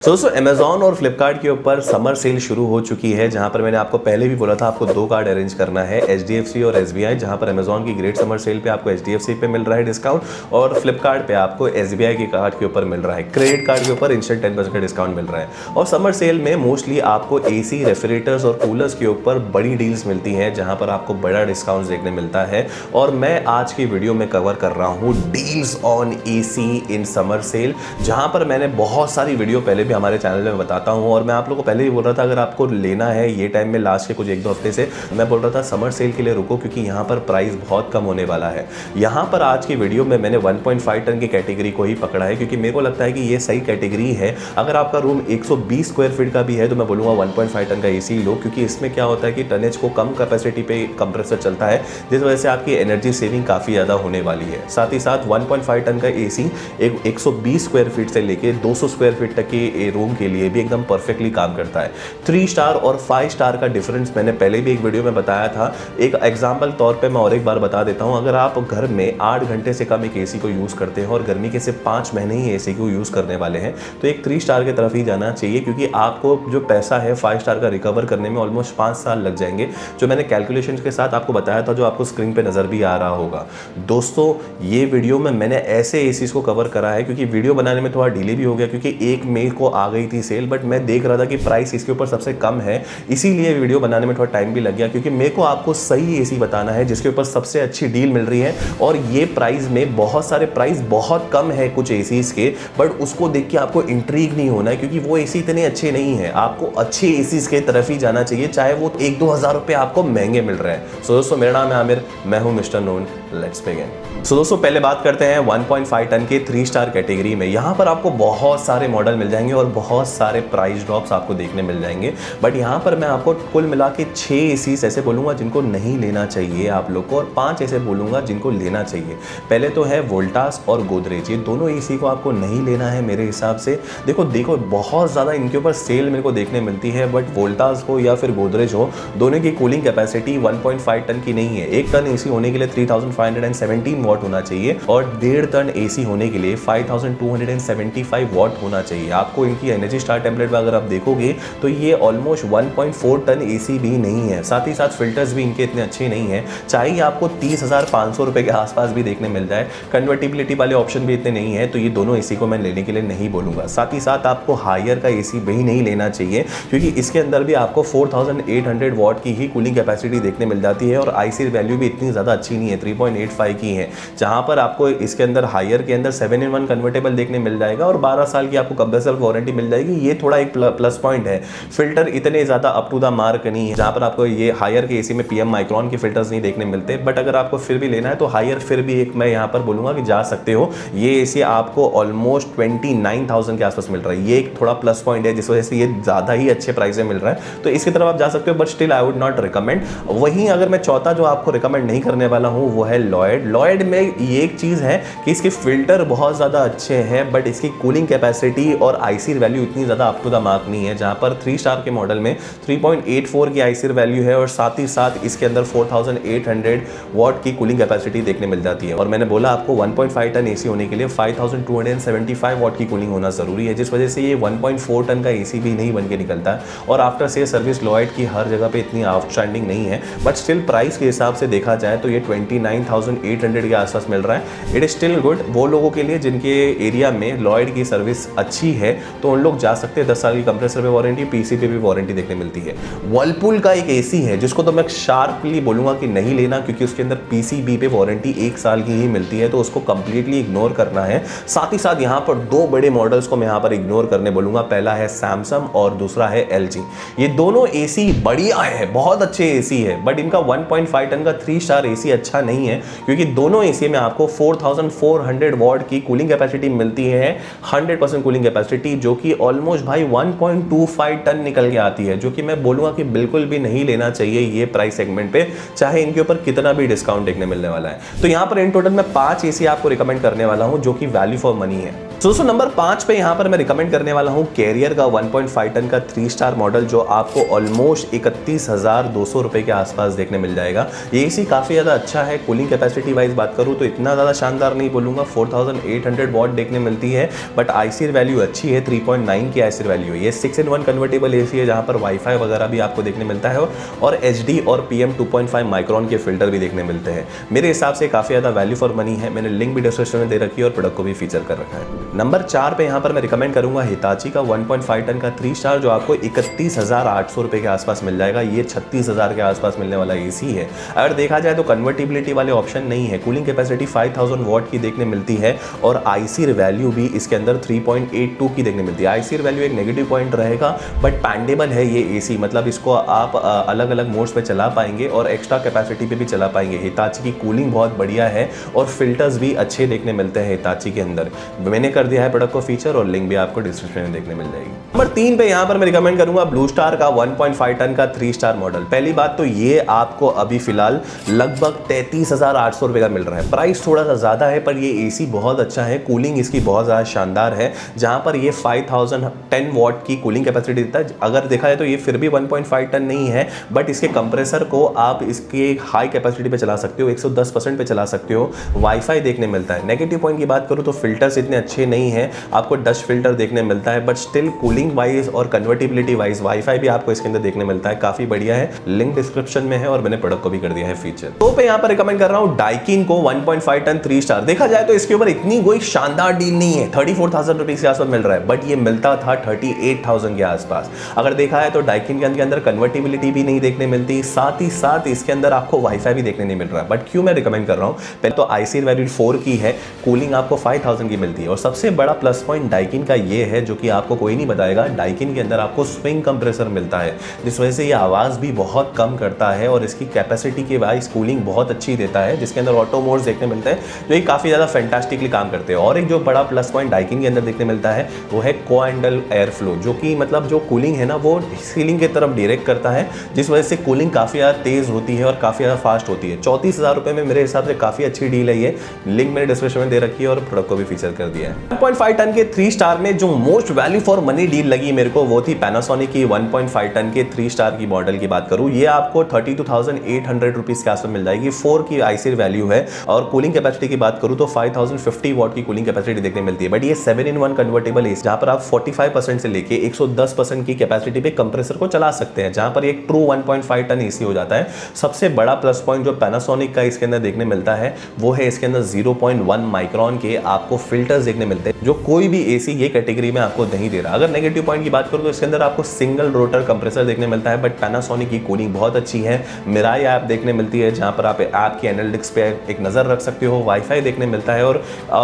दोस्तों अमेजॉन और फ्लिपकार्ट के ऊपर समर सेल शुरू हो चुकी है, जहां पर मैंने आपको पहले भी बोला था आपको दो कार्ड अरेंज करना है, एचडीएफसी और एसबीआई। जहां पर अमेजॉन की ग्रेट समर सेल पे आपको एचडीएफसी पे मिल रहा है डिस्काउंट और फ्लिपकार्ट पे आपको एसबीआई के कार्ड के ऊपर मिल रहा है, क्रेडिट कार्ड के ऊपर इंस्टेंट 10% का डिस्काउंट मिल रहा है। और समर सेल में मोस्टली आपको एसी, रेफ्रिजरेटर्स और कूलर्स के ऊपर बड़ी डील्स मिलती हैं, जहां पर आपको बड़ा डिस्काउंट देखने मिलता है। और मैं आज की वीडियो में कवर कर रहा हूँ deals on AC in summer sale, जहां पर मैंने बहुत सारी वीडियो पहले भी हमारे चैनल में बताता हूं। और मैं आप लोगों को पहले ही बोल रहा था अगर आपको लेना है ये टाइम में, लास्ट के कुछ एक दो हफ्ते से मैं बोल रहा था समर सेल के लिए रुको, क्योंकि यहां पर प्राइस बहुत कम होने वाला है। यहां पर आज की वीडियो में मैंने 1.5 टन की कैटेगरी को ही पकड़ा है, क्योंकि मेरे को लगता है कि ये सही कैटेगरी है। अगर आपका रूम 120 स्क्वायर फीट का भी है तो मैं बोलूँगा 1.5 टन का एसी लो, क्योंकि इसमें क्या होता है कि टनेज को कम कैपेसिटी पे कंप्रेसर चलता है, जिस वजह से आपकी एनर्जी सेविंग काफ़ी ज़्यादा होने वाली है। साथ ही साथ 1.5 टन का एसी 120 स्क्वायर फीट से लेके 200 स्क्वायर फीट तक के रूम के लिए भी एकदम परफेक्टली काम करता है। 3 स्टार और 5 स्टार का डिफरेंस मैंने पहले भी एक वीडियो में बताया था। एक एग्जांपल तौर पे मैं और एक बार बता देता हूं। अगर आप घर में 8 घंटे से कम एक एसी को यूज़ करते हैं और गर्मी के सिर्फ 5 महीने ही एसी को यूज़ करने वाले हैं, तो एक 3 स्टार की तरफ ही जाना चाहिए, क्योंकि आपको जो पैसा है 5 स्टार का रिकवर करने में ऑलमोस्ट 5 साल लग जाएंगे, जो मैंने कैलकुलेशन के साथ आपको बताया था, जो आपको स्क्रीन पर नज़र भी आ रहा होगा। दोस्तों ये वीडियो में मैंने ऐसे एसीज को कवर करा है, क्योंकि वीडियो बनाने में थोड़ा डिले भी हो गया, क्योंकि 1 मई को आ गई थी सेल, बट मैं देख रहा था कि प्राइस इसके ऊपर सबसे कम है, इसीलिए वीडियो बनाने में थोड़ा टाइम भी लग गया, क्योंकि मेरे को आपको सही एसी बताना है जिसके ऊपर सबसे अच्छी डील मिल रही है। और ये प्राइस में बहुत सारे प्राइस बहुत कम है कुछ एसीज के, बट उसको देख के आपको इंट्रीग नहीं होना है, क्योंकि वो एसी इतने अच्छे नहीं है। आपको अच्छे एसीज के तरफ ही जाना चाहिए, चाहे वो 1-2 हज़ार रुपये आपको महंगे मिल रहे हैं। सो दोस्तों मेरा नाम है आमिर, मैं हूं mister known. Let's begin. So दोस्तों पहले बात करते हैं 1.5 टन के 3 स्टार कैटेगरी में। यहाँ पर आपको बहुत सारे मॉडल मिल जाएंगे और बहुत सारे प्राइस ड्रॉप्स आपको देखने मिल जाएंगे, बट यहाँ पर मैं आपको कुल मिला के 6 एसीज ऐसे बोलूँगा जिनको नहीं लेना चाहिए आप लोग को, और 5 ऐसे बोलूँगा जिनको लेना चाहिए। पहले तो है वोल्टास और गोदरेज, ये दोनों एसी को आपको नहीं लेना है मेरे हिसाब से। देखो बहुत ज़्यादा इनके ऊपर सेल मेरे को देखने मिलती है, बट वोल्टास हो या फिर गोदरेज हो, दोनों की कूलिंग कैपेसिटी 1.5 टन की नहीं है। 1 टन एसी होने के लिए 3517 वॉट होना चाहिए, और 1.5 टन एसी होने के लिए 5275 वॉट होना चाहिए। आपको इनकी एनर्जी स्टार टेम्पलेट में अगर आप देखोगे तो ये ऑलमोस्ट 1.4 टन एसी भी नहीं है। साथ ही साथ फिल्टर्स भी इनके इतने अच्छे नहीं है, चाहे आपको 30,500 रुपए के आसपास भी देखने मिल जाए। कन्वर्टिबिलिटी वाले ऑप्शन भी इतने नहीं है, तो ये दोनों एसी को मैं लेने के लिए नहीं बोलूँगा। साथ ही साथ आपको हायर का एसी भी नहीं लेना चाहिए, क्योंकि इसके अंदर भी आपको 4800 वॉट की ही कूलिंग कैपेसिटी देखने मिल जाती है, और आईसी वैल्यू भी इतनी ज़्यादा अच्छी नहीं है, 3.85 की है। जहाँ पर आपको इसके अंदर हायर के अंदर 7-in-1 कन्वर्टेबल देखने मिल जाएगा और 12 साल की आपको कंप्रेसर वारंटी मिल जाएगी। ये थोड़ा एक प्लस पॉइंट है। फिल्टर इतने ज़्यादा अप टू द मार्क नहीं है, जहाँ पर आपको ये हायर के एसी में पीएम माइक्रोन के फिल्टर्स नहीं देखने मिलते, बट अगर आपको फिर भी लेना है तो हायर फिर भी एक मैं यहाँ पर बोलूँगा कि जा सकते हो। ये एसी आपको ऑलमोस्ट 29,000 के आसपास मिल रहा है, ये एक थोड़ा प्लस पॉइंट है, जिस वजह से ये ज़्यादा ही अच्छे प्राइस में मिल रहा है, तो इसकी तरफ आप जा सकते हो, but still I would not recommend. वहीं अगर मैं चौथा जो आपको रिकमेंड नहीं करने वाला हूँ वो है लॉयड। लॉयड में ये एक चीज़ है कि इसके फिल्टर बहुत ज़्यादा अच्छे हैं, बट इसकी कूलिंग कैपेसिटी और आईसी वैल्यू इतनी ज़्यादा अप टू द मार्क नहीं है। जहाँ पर 3 स्टार के मॉडल में 3.84 की आईसी वैल्यू है, और साथ ही साथ इसके अंदर 4800 वॉट की कूलिंग कैपेसिटी देखने मिल जाती है। और मैंने बोला आपको 1.5 टन एसी होने के लिए 5275 वॉट की कूलिंग होना ज़रूरी है, जिस वजह से ये 1.4 टन का एसी भी नहीं बन के निकलता है। और आफ्टर से सर्विस लॉयड की हर जगह पे इतनी आउटस्टैंडिंग नहीं है, बट स्टिल प्राइस के हिसाब से देखा जाए तो ये 29,800 के आसपास मिल रहा है। इट इज स्टिल गुड वो लोगों के लिए जिनके एरिया में लॉयड की सर्विस अच्छी है, तो उन लोग जा सकते हैं। 10 साल की कंप्रेसर पे वारंटी, पीसी पे भी वारंटी देखने मिलती है। वर्लपूल का एक एसी है जिसको तो मैं शार्पली बोलूँगा कि नहीं लेना, क्योंकि उसके अंदर पीसीबी पे वारंटी 1 साल की ही मिलती है, तो उसको कंप्लीटली इग्नोर करना है। साथ ही साथ यहाँ पर 2 बड़े मॉडल्स को मैं यहाँ पर इग्नोर करने बोलूँगा। पहला है सैमसंग और दूसरा है एलजी। ये दोनों एसी बढ़िया है, बहुत अच्छे एसी है, बट इनका 1.5 टन का 3 स्टार एसी अच्छा नहीं है, क्योंकि दोनों एसी में आपको 4400 वॉट की कूलिंग कैपेसिटी मिलती है, 100% कूलिंग कैपेसिटी, जो कि ऑलमोस्ट भाई 1.25 टन निकल के आती है, जो कि मैं बोलूँगा कि बिल्कुल भी नहीं लेना चाहिए ये प्राइस सेगमेंट पे, चाहे इनके ऊपर कितना भी डिस्काउंट देखने मिलने वाला है। तो यहाँ पर इन टोटल मैं 5 एसी आपको रिकमेंड करने वाला हूँ, जो कि वैल्यू फॉर मनी है। दोस्तों नंबर 5 पे यहाँ पर मैं रिकमेंड करने वाला हूँ कैरियर का 1.5 टन का 3 स्टार मॉडल, जो आपको ऑलमोस्ट 31,200 रुपए के आसपास देखने मिल जाएगा। ये एसी काफ़ी ज़्यादा अच्छा है। कूलिंग कैपेसिटी वाइज बात करूँ तो इतना ज़्यादा शानदार नहीं बोलूँगा, 4800 वॉट देखने मिलती है, बट आईसीआर वैल्यू अच्छी है, 3.9 की आईसीआर वैल्यू है। ये 6-in-1 कन्वर्टेबल एसी है जहाँ पर वाईफाई वगैरह भी आपको देखने मिलता है और एचडी और PM 2.5 माइक्रोन के फिल्टर भी देखने मिलते हैं। मेरे हिसाब से काफ़ी ज़्यादा वैल्यू फॉर मनी है। मैंने लिंक भी डिस्क्रिप्शन में दे रखी है और प्रोडक्ट को भी फीचर कर रखा है। नंबर 4 पे यहाँ पर मैं रिकमेंड करूंगा हिताची का 1.5 टन का 3 स्टार, जो आपको 31,800 रुपए के आसपास मिल जाएगा। ये 36,000 के आसपास मिलने वाला एसी है। अगर देखा जाए तो कन्वर्टिबिलिटी वाले ऑप्शन नहीं है। कूलिंग कैपेसिटी 5000 वॉट की देखने मिलती है और आईसीआर वैल्यू भी इसके अंदर 3.82 की देखने मिलती है। आईसीआर वैल्यू एक नेगेटिव पॉइंट रहेगा, बट पैंडेबल है ये एसी, मतलब इसको आप अलग अलग मोड्स पे चला पाएंगे और एक्स्ट्रा कैपेसिटी पे भी चला पाएंगे। हिताची की कूलिंग बहुत बढ़िया है और फिल्टर्स भी अच्छे देखने मिलते हैं हिताची के अंदर। मैंने कर दिया है प्रोडक्ट को फीचर और लिंक भी आपको डिस्क्रिप्शन में देखने मिल जाएगी। नंबर 3 पे यहाँ पर मैं रिकमेंड करूंगा ब्लू स्टार का 1.5 टन का 3 स्टार मॉडल। पहली बात तो ये आपको अभी फिलहाल लगभग 33,800 रुपए का मिल रहा है। प्राइस थोड़ा सा ज्यादा है पर ये एसी बहुत अच्छा है। कूलिंग इसकी बहुत ज्यादा शानदार है, जहां पर ये 5010 वॉट की कूलिंग कैपेसिटी देता है। अगर देखा जाए तो ये फिर भी 1.5 टन नहीं है, बट इसके कंप्रेसर को आप इसके हाई कैपेसिटी पे चला सकते हो, 110% पे चला सकते हो। वाईफाई देखने मिलता है। नेगेटिव पॉइंट की बात करूँ तो फिल्टर्स इतने अच्छे नहीं है, आपको डस्ट फिल्टर देखने मिलता है, बट स्टिल कूलिंग वाइज और कन्वर्टिबिलिटी वाइज वाईफाई भी आपको इसके अंदर देखने मिलता है। काफी बढ़िया है, लिंक डिस्क्रिप्शन में है और मैंने प्रोडक्ट को भी कर दिया है फीचर। तो पे यहाँ पर रिकमेंड कर रहा हूँ डाइकिन को 1.5 टन 3 स्टार। देखा जाए तो इसके ऊपर इतनी कोई शानदार डील नहीं है, 34,000 रुपीज के आसपास मिल रहा है, बट ये मिलता था 38,000 के आसपास। अगर देखा है तो डाइकिन के अंदर कन्वर्टिबिलिटी भी नहीं देखने मिलती, साथ ही साथ इसके अंदर आपको वाईफाई भी देखने नहीं मिल रहा है। बट क्यों मैं रिकमेंड कर रहा हूँ, पहले तो आईसीआर वैल्यू 4 की है, कूलिंग आपको 5000 की मिलती है और सबसे बड़ा प्लस पॉइंट डाइकिन का ये है, जो कि आपको कोई नहीं बताएगा, डाइकिन के अंदर आपको स्विंग कंप्रेसर मिलता है, जिस वजह से ये आवाज़ भी बहुत कम करता है और इसकी कैपेसिटी के वाइज कूलिंग बहुत अच्छी देता है, जिसके अंदर ऑटो मोड्स देखने मिलते हैं जो ये काफ़ी ज़्यादा फैंटास्टिकली काम करते हैं। और एक जो बड़ा प्लस पॉइंट डाइकिन के अंदर देखने मिलता है वो है कोएंडल एयर फ्लो, जो कि मतलब जो कूलिंग है ना वो सीलिंग की तरफ डायरेक्ट करता है, जिस वजह से कूलिंग काफ़ी ज़्यादा तेज़ होती है और काफ़ी ज़्यादा फास्ट होती है। 34,000 रुपये में मेरे हिसाब से काफ़ी अच्छी डील है ये। लिंक मैंने डिस्क्रिप्शन में दे रखी है और प्रोडक्ट को भी फीचर कर दिया है। 1.5 टन के 3 स्टार में जो most value for money deal लगी मेरे को वो थी पैनासोनिक की 1.5 टन के 3 स्टार की मॉडल की बात करूं, ये आपको 32,800 रुपीस के आसपास मिल जाएगी। 4 की आईसीआर वैल्यू है और कूलिंग कैपेसिटी की बात करूं तो 5050 वॉट की कूलिंग कैपेसिटी देखने मिलती है। बट ये 7-in-1 कन्वर्टेबल एसी, जहां पर आप 45% से लेके 110% की कैपेसिटी पे कंप्रेसर को चला सकते हैं, जहां पर एक ट्रू 1.5 टन एसी हो जाता है। सबसे बड़ा प्लस पॉइंट जो पैनासोनिक का इसके अंदर देखने मिलता है वो है इसके अंदर 0.1 माइक्रोन के आपको फिल्टर्स देखने मिलते हैं, जो कोई भी एसी ये कैटेगरी में आपको नहीं दे रहा। अगर नेगेटिव पॉइंट की बात करूं तो इसके अंदर आपको सिंगल रोटर कंप्रेसर देखने मिलता है, बट पैनासोनिक की कूलिंग बहुत अच्छी है। मिराई ऐप देखने मिलती है जहां पर आप ऐप की एनालिटिक्स पे एक नजर रख सकते हो। वाईफाई देखने मिलता है और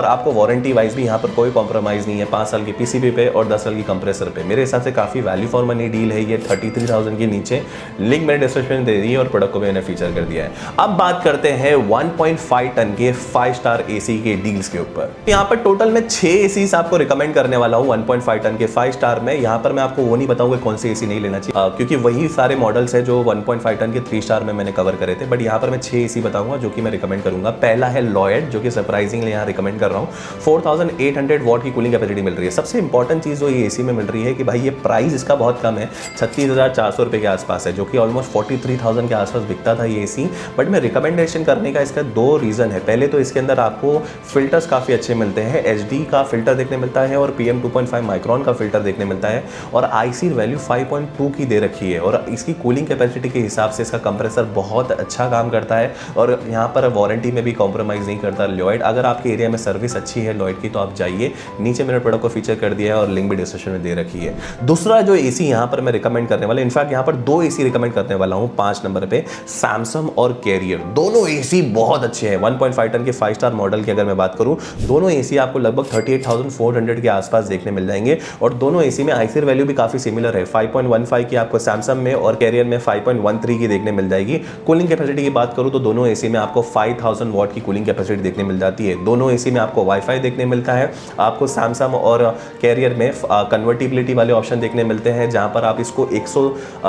आपको वारंटी वाइज भी यहाँ पर कोई कॉम्प्रोमाइज नहीं है, 5 साल की पीसीबी पे और 10 साल की कंप्रेसर पे। मेरे हिसाब से काफी वैल्यू फॉर मनी डील है ये 33,000 के नीचे। लिंक मैंने डिस्क्रिप्शन में दे दी है और प्रोडक्ट को मैंने फीचर कर दिया है। अब बात करते हैं 1.5 टन के 5 स्टार एसी के डील्स के ऊपर। यहाँ पर टोटल में 6 एसीज आपको रिकमेंड करने वाला हूँ 1.5 टन के 5 स्टार में। यहाँ पर मैं आपको वो नहीं बताऊंगा कौन सी एसी नहीं लेना चाहिए, क्योंकि वही सारे मॉडल्स है जो 1.5 टन के 3 स्टार में मैंने कवर करे थे। बट यहाँ पर मैं 6 एसी बताऊंगा जो कि मैं रिकमेंड करूंगा। पहला है लॉयड, जो कि सरप्राइजिंगली यहाँ रिकमेंड कर रहा हूँ। 4800 वॉट की कूलिंग कैपेसिटी मिल रही है। सबसे इंपॉर्टेंट चीज जो ये एसी में मिल रही है कि भाई ये प्राइस इसका बहुत कम है, 36,400 रुपए के आसपास है, जो कि ऑलमोस्ट 43,000 के आसपास बिकता था ये एसी। बट मैं रिकमेंडेशन करने का इसका 2 रीजन है। पहले तो इसके अंदर आपको फिल्टर्स काफी अच्छे मिलते हैं, एचडी का फिल्टर देखने मिलता है और PM 2.5 माइक्रोन का फिल्टर देखने मिलता है और आईसीआर वैल्यू 5.2 की दे रखी है और इसकी कूलिंग कैपेसिटी के हिसाब से इसका कंप्रेसर बहुत अच्छा काम करता है और यहाँ पर वारंटी में भी कॉम्प्रोमाइज़ नहीं करता लॉयड। अगर आपके एरिया में सर्विस अच्छी है लॉयड की तो आप जाइए, नीचे मैंने प्रोडक्ट को फीचर कर दिया है और लिंक भी डिस्क्रिप्शन में दे रखी है। दूसरा जो एसी यहाँ पर मैं रिकमेंड करने वाला, इनफैक्ट यहाँ पर 2 एसी रिकमेंड करने वाला हूँ 5 नंबर पे, सैमसंग और कैरियर। दोनों एसी बहुत अच्छे हैं। 1.5 टन के 5 स्टार मॉडल की अगर मैं बात करूँ, दोनों एसी आपको लगभग 38,400 के आसपास देखने मिल जाएंगे और दोनों एसी में आईसीआर वैल्यू भी काफी सिमिलर है। 5.15 की आपको सैमसंग में और कैरियर में 5.13 की देखने मिल जाएगी। कूलिंग कैपेसिटी की बात करूं तो दोनों एसी में आपको 5000 वॉट की कूलिंग कैपेसिटी देखने मिल जाती है। दोनों एसी में आपको वाईफाई देखने मिलता है। आपको सैमसंग और कैरियर में कन्वर्टिबिलिटी वाले ऑप्शन देखने मिलते हैं, जहां पर आप इसको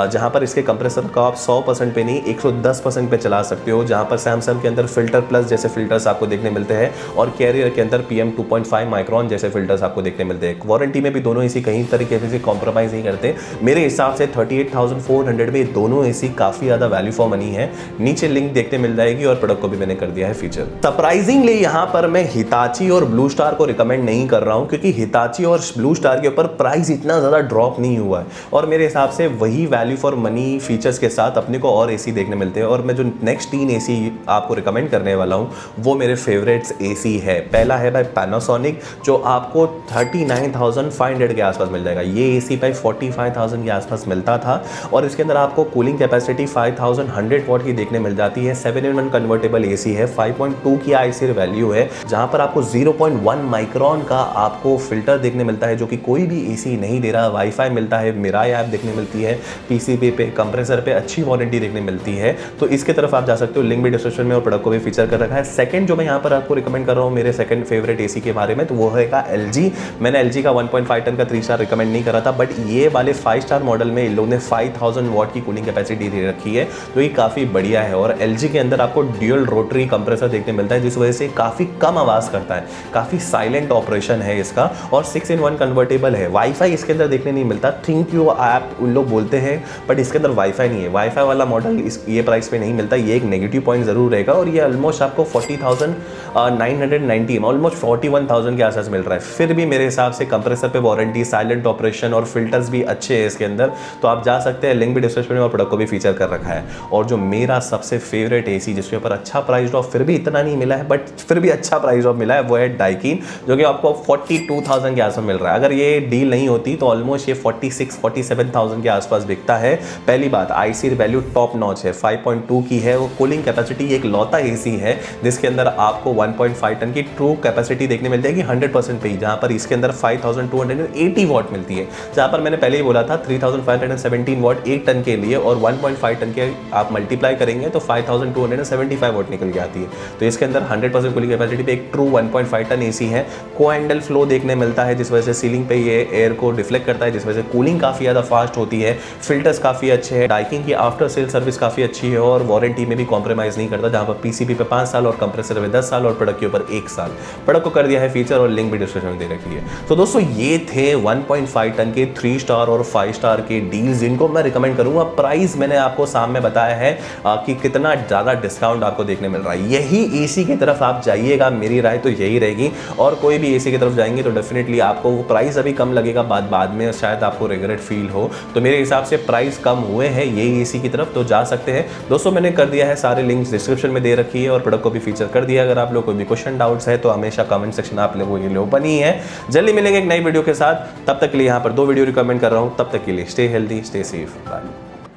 जहां पर इसके कंप्रेसर का आप 100% पे नहीं 110% पे चला सकते हो, जहां पर सैमसंग के अंदर फिल्टर प्लस जैसे फिल्टर्स आपको देखने मिलते हैं और कैरियर के अंदर PM 2.5 माइक्रॉन जैसे फिल्टर्स आपको देखने मिलते हैं। वारंटी में भी दोनों एसी कहीं तरीके से कॉम्प्रोमाइज़ नहीं करते। मेरे हिसाब से 38,400 में दोनों एसी काफ़ी ज़्यादा वैल्यू फॉर मनी है। नीचे लिंक देखते मिल जाएगी और प्रोडक्ट को भी मैंने कर दिया है फीचर। सरप्राइजिंगली यहाँ पर मैं हिताची और ब्लू स्टार को रिकमेंड नहीं कर रहा हूँ, क्योंकि हिताची और ब्लू स्टार के ऊपर प्राइस इतना ज़्यादा ड्रॉप नहीं हुआ है और मेरे हिसाब से वही वैल्यू फॉर मनी फीचर्स के साथ अपने को और एसी देखने मिलते हैं। और मैं जो नेक्स्ट 3 एसी आपको रिकमेंड करने वाला हूँ वो मेरे फेवरेट्स एसी है। पहला है भाई पैनासोनिक, जो आपको 39,500 के आसपास मिल जाएगा। ये एसी भाई 45,000 के आसपास मिलता था और इसके अंदर आपको कूलिंग कैपेसिटी 5,100 वॉट की देखने मिल जाती है। 7-in-1 कन्वर्टेबल एसी है, 5.2 की आईसी वैल्यू है, जहां पर आपको 0.1 माइक्रोन का आपको फिल्टर देखने मिलता है, जो कि कोई भी एसी नहीं दे रहा। वाईफाई मिलता है, मिराई ऐप देखने मिलती है, पीसीबी पे कंप्रेसर पे अच्छी वारंटी देखने मिलती है। तो इसके तरफ आप जा सकते हो, लिंक भी डिस्क्रिप्शन में और प्रोडक्ट को भी फीचर कर रखा है। सेकंड जो मैं यहाँ पर आपको रिकमेंड कर रहा हूँ मेरे सेकंड फेवरेट एसी के बारे में, तो वो है LG। मैंने LG का 1.5 टन का 3 स्टार रिकमेंड नहीं करा था, बट ये वाले 5 स्टार मॉडल में इन लोगों ने 5,000 वॉट की कूलिंग कैपेसिटी दे रखी है, तो ये काफ़ी बढ़िया है। और LG के अंदर आपको ड्यूल रोटरी कंप्रेसर देखने मिलता है, जिस वजह से काफ़ी कम आवाज़ करता है, काफ़ी साइलेंट ऑपरेशन है इसका, और 6-in-1 कन्वर्टेबल है। वाईफाई इसके अंदर देखने नहीं मिलता। ThinkU ऐप उन लोग बोलते हैं, बट इसके अंदर वाईफाई नहीं है। वाईफाई वाला मॉडल ये प्राइस पे नहीं मिलता, ये एक नेगेटिव पॉइंट जरूर रहेगा। और ये ऑलमोस्ट आपको 40,990 ऑलमोस्ट 41,000 के आसपास मिल रहा है। फिर भी मेरे हिसाब से कंप्रेसर पे वारंटी, साइलेंट ऑपरेशन और फिल्टर्स भी अच्छे हैं इसके अंदर, तो आप जा सकते हैं। लिंक भी डिस्क्रिप्शन में और प्रोडक्ट को भी फीचर कर रखा है। और जो मेरा सबसे फेवरेट एसी जिसके ऊपर अच्छा प्राइस ड्रॉप फिर भी इतना नहीं मिला है, बट फिर भी अच्छा प्राइस ड्रॉप मिला है, वो है डाइकिन, जो कि आपको 42,000 के आसपास मिल रहा है। अगर ये डील नहीं होती तो ऑलमोस्ट ये 46,000-47,000 के आसपास बिकता है। पहली बात, आईसी वैल्यू टॉप नॉच है, 5.2 की है। वो कूलिंग कैपेसिटी एक लौता एसी है जिसके अंदर आपको 1.5 टन की ट्रू कैपेसिटी देखने मिल जाएगी 100% पे ही, जहां पर इसके अंदर 5,280 वॉट मिलती है। जहां पर मैंने पहले ही बोला था 3,517 वॉट 1 टन के लिए, और 1.5 टन के आप मल्टीप्लाई करेंगे तो 5,275 वॉट निकल के आती है। तो इसके अंदर 100% कूलिंग कैपेसिटी पे एक ट्रू 1.5 टन एसी है। कोएंडल फ्लो देखने मिलता है, जिस वजह से सीलिंग पे ये एयर को डिफ्लेक्ट करता है, जिस वजह से कूलिंग काफ़ी ज़्यादा फास्ट होती है। फिल्टर्स काफ़ी अच्छे हैं। डाइकिन की आफ्टर सेल सर्विस काफ़ी अच्छी है और वारंटी में भी कॉम्प्रोमाइज़ नहीं करता, जहाँ पर पीसीबी पे 5 साल और कंप्रेसर पे 10 साल और प्रोडक्ट के ऊपर 1 साल। प्रोडक्ट को कर दिया है फीचर और लिंक भी डिस्क्रिप्शन में दे रखी है। तो दोस्तों ये थे 1.5 टन के 3 स्टार और 5 स्टार के डील्स, जिनको मैं रिकमेंड करूंगा। प्राइस मैंने आपको सामने बताया है कि कितना ज़्यादा डिस्काउंट आपको देखने मिल रहा है। यही एसी की तरफ आप जाइएगा, मेरी राय तो यही रहेगी। और कोई भी एसी की तरफ जाएंगे तो डेफिनेटली आपको वो प्राइस अभी कम लगेगा, बाद में शायद आपको रिग्रेट फील हो। तो मेरे हिसाब से प्राइस कम हुए हैं यही एसी की तरफ, तो जा सकते हैं। दोस्तों मैंने कर दिया है, सारे लिंक्स डिस्क्रिप्शन में दे रखी है और प्रोडक्ट को भी फीचर कर दिया। अगर आप लोग कोई भी क्वेश्चन डाउट्स है तो हमेशा कमेंट सेक्शन आप लोगों के लिए ओपन ही है। जल्दी मिलेंगे एक नई वीडियो के साथ, तब तक के लिए यहाँ पर 2 वीडियो रिकमेंड कर रहा हूँ। तब तक के लिए stay healthy, stay safe, bye.